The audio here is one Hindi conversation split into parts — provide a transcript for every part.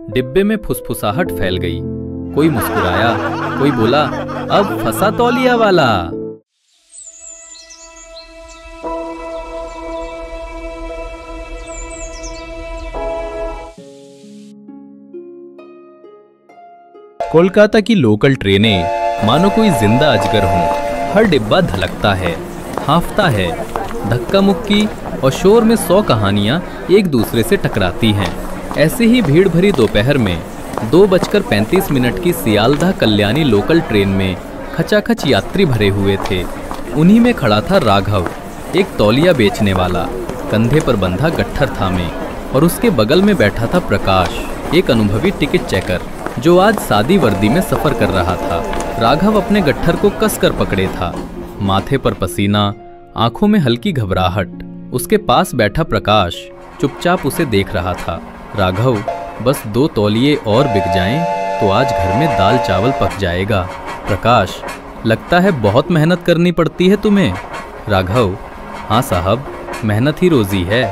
डिब्बे में फुसफुसाहट फैल गई। कोई मुस्कुराया, कोई बोला, अब फंसा तौलिया वाला। कोलकाता की लोकल ट्रेनें मानो कोई जिंदा अजगर हों। हर डिब्बा धलकता है, हांफता है, धक्का मुक्की और शोर में 100 कहानियां एक दूसरे से टकराती हैं। ऐसे ही भीड़ भरी दोपहर में 2:35 की सियालदह कल्याणी लोकल ट्रेन में खचाखच यात्री भरे हुए थे। उन्हीं में खड़ा था राघव, एक तौलिया बेचने वाला, कंधे पर बंधा गट्ठर थामे, और उसके बगल में बैठा था प्रकाश, एक अनुभवी टिकट चेकर जो आज सादी वर्दी में सफर कर रहा था। राघव अपने गट्ठर को कसकर पकड़े था, माथे पर पसीना, आंखों में हल्की घबराहट। उसके पास बैठा प्रकाश चुपचाप उसे देख रहा था। राघव, बस 2 तौलिए और बिक जाएं तो आज घर में दाल चावल पक जाएगा। प्रकाश, लगता है बहुत मेहनत करनी पड़ती है तुम्हें। राघव, हाँ साहब, मेहनत ही रोजी है,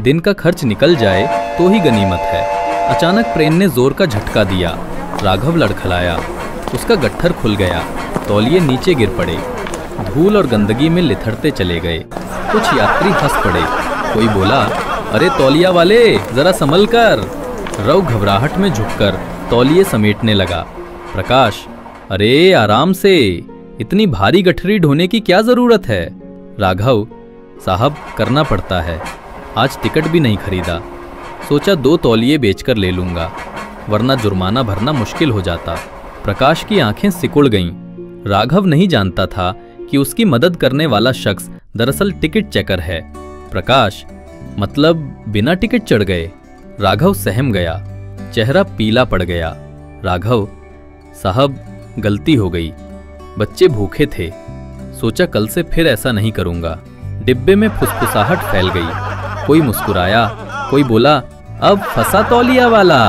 दिन का खर्च निकल जाए तो ही गनीमत है। अचानक ट्रेन ने जोर का झटका दिया। राघव लड़खड़ाया, उसका गट्ठर खुल गया, तौलिए नीचे गिर पड़े, धूल और गंदगी में लिथड़ते चले गए। कुछ यात्री हंस पड़े, कोई बोला, अरे तौलिया वाले जरा संभल कर। रव घबराहट में झुककर तौलिए समेटने लगा। प्रकाश, अरे आराम से, इतनी भारी गठरी ढोने की क्या जरूरत है। राघव, साहब करना पड़ता है, आज टिकट भी नहीं खरीदा, सोचा 2 तौलिए बेचकर ले लूंगा, वरना जुर्माना भरना मुश्किल हो जाता। प्रकाश की आंखें सिकुड़ गईं। राघव नहीं जानता था कि उसकी मदद करने वाला शख्स दरअसल टिकट चेकर है। प्रकाश, मतलब बिना टिकट चढ़ गए। राघव सहम गया, चेहरा पीला पड़ गया। राघव, साहब गलती हो गई, बच्चे भूखे थे, सोचा कल से फिर ऐसा नहीं करूंगा। डिब्बे में फुसफुसाहट फैल गई। कोई मुस्कुराया, कोई बोला, अब फंसा तौलिया वाला।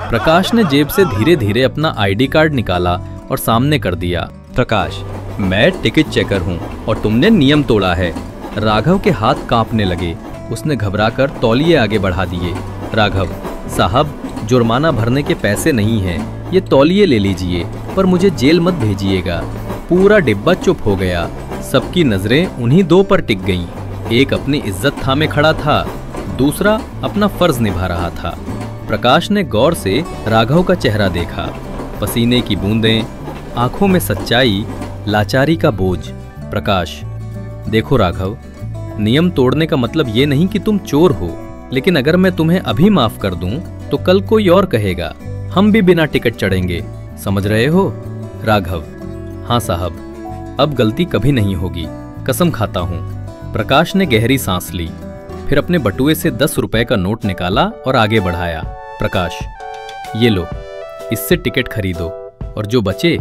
प्रकाश ने जेब से धीरे धीरे अपना आईडी कार्ड निकाला और सामने कर दिया। प्रकाश, मैं टिकट चेकर हूँ और तुमने नियम तोड़ा है। राघव के हाथ कांपने लगे। उसने घबराकर तौलिए आगे बढ़ा दिए। राघव, साहब जुर्माना भरने के पैसे नहीं हैं, ये तौलिए ले लीजिए, पर मुझे जेल मत भेजिएगा। पूरा डिब्बा चुप हो गया। सबकी नजरें उन्हीं 2 पर टिक गईं। एक अपनी इज्जत थामे खड़ा था, दूसरा अपना फर्ज निभा रहा था। प्रकाश ने गौर से राघव का चेहरा देखा, पसीने की बूंदें, आंखों में सच्चाई, लाचारी का बोझ। प्रकाश, देखो राघव, नियम तोड़ने का मतलब ये नहीं कि तुम चोर हो, लेकिन अगर मैं तुम्हें अभी माफ कर दूं तो कल कोई और कहेगा, हम भी बिना टिकट चढ़ेंगे, समझ रहे हो। राघव, हाँ साहब, अब गलती कभी नहीं होगी, कसम खाता हूं। प्रकाश ने गहरी सांस ली, फिर अपने बटुए से 10 रुपए का नोट निकाला और आगे बढ़ाया। प्रकाश, ये लो, इससे टिकट खरीदो और जो बचे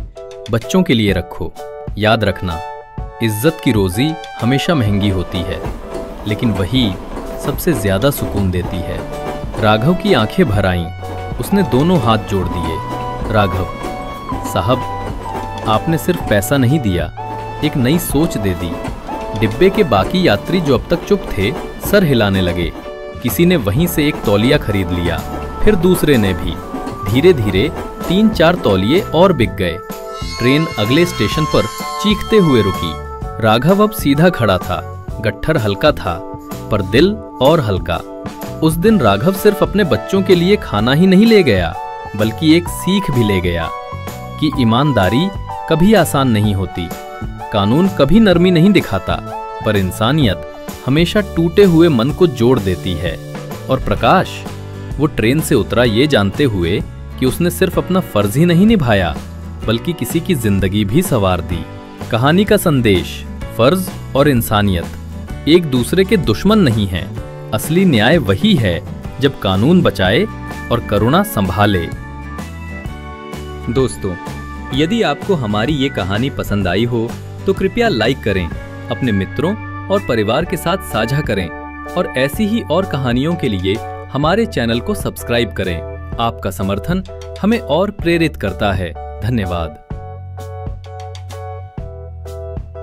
बच्चों के लिए रखो। याद रखना, इज्जत की रोजी हमेशा महंगी होती है, लेकिन वही सबसे ज्यादा सुकून देती है। राघव की आंखें भर आईं। उसने दोनों हाथ जोड़ दिए। राघव, साहब आपने सिर्फ पैसा नहीं दिया, एक नई सोच दे दी। डिब्बे के बाकी यात्री जो अब तक चुप थे सर हिलाने लगे। किसी ने वहीं से एक तौलिया खरीद लिया, फिर दूसरे ने भी। धीरे धीरे 3-4 तौलिए और बिक गए। ट्रेन अगले स्टेशन पर चीखते हुए रुकी। राघव अब सीधा खड़ा था, गट्ठर हल्का था, पर दिल और हल्का। उस दिन राघव सिर्फ अपने बच्चों के लिए खाना ही नहीं ले गया, बल्कि एक सीख भी ले गया कि ईमानदारी कभी आसान नहीं होती, कानून कभी नरमी नहीं दिखाता, पर इंसानियत हमेशा टूटे हुए मन को जोड़ देती है। और प्रकाश, वो ट्रेन से उतरा ये जानते हुए कि उसने सिर्फ अपना फर्ज ही नहीं निभाया, बल्कि किसी की जिंदगी भी संवार दी। कहानी का संदेश, फर्ज और इंसानियत एक दूसरे के दुश्मन नहीं हैं। असली न्याय वही है जब कानून बचाए और करुणा संभाले। दोस्तों, यदि आपको हमारी ये कहानी पसंद आई हो तो कृपया लाइक करें, अपने मित्रों और परिवार के साथ साझा करें और ऐसी ही और कहानियों के लिए हमारे चैनल को सब्सक्राइब करें। आपका समर्थन हमें और प्रेरित करता है। धन्यवाद।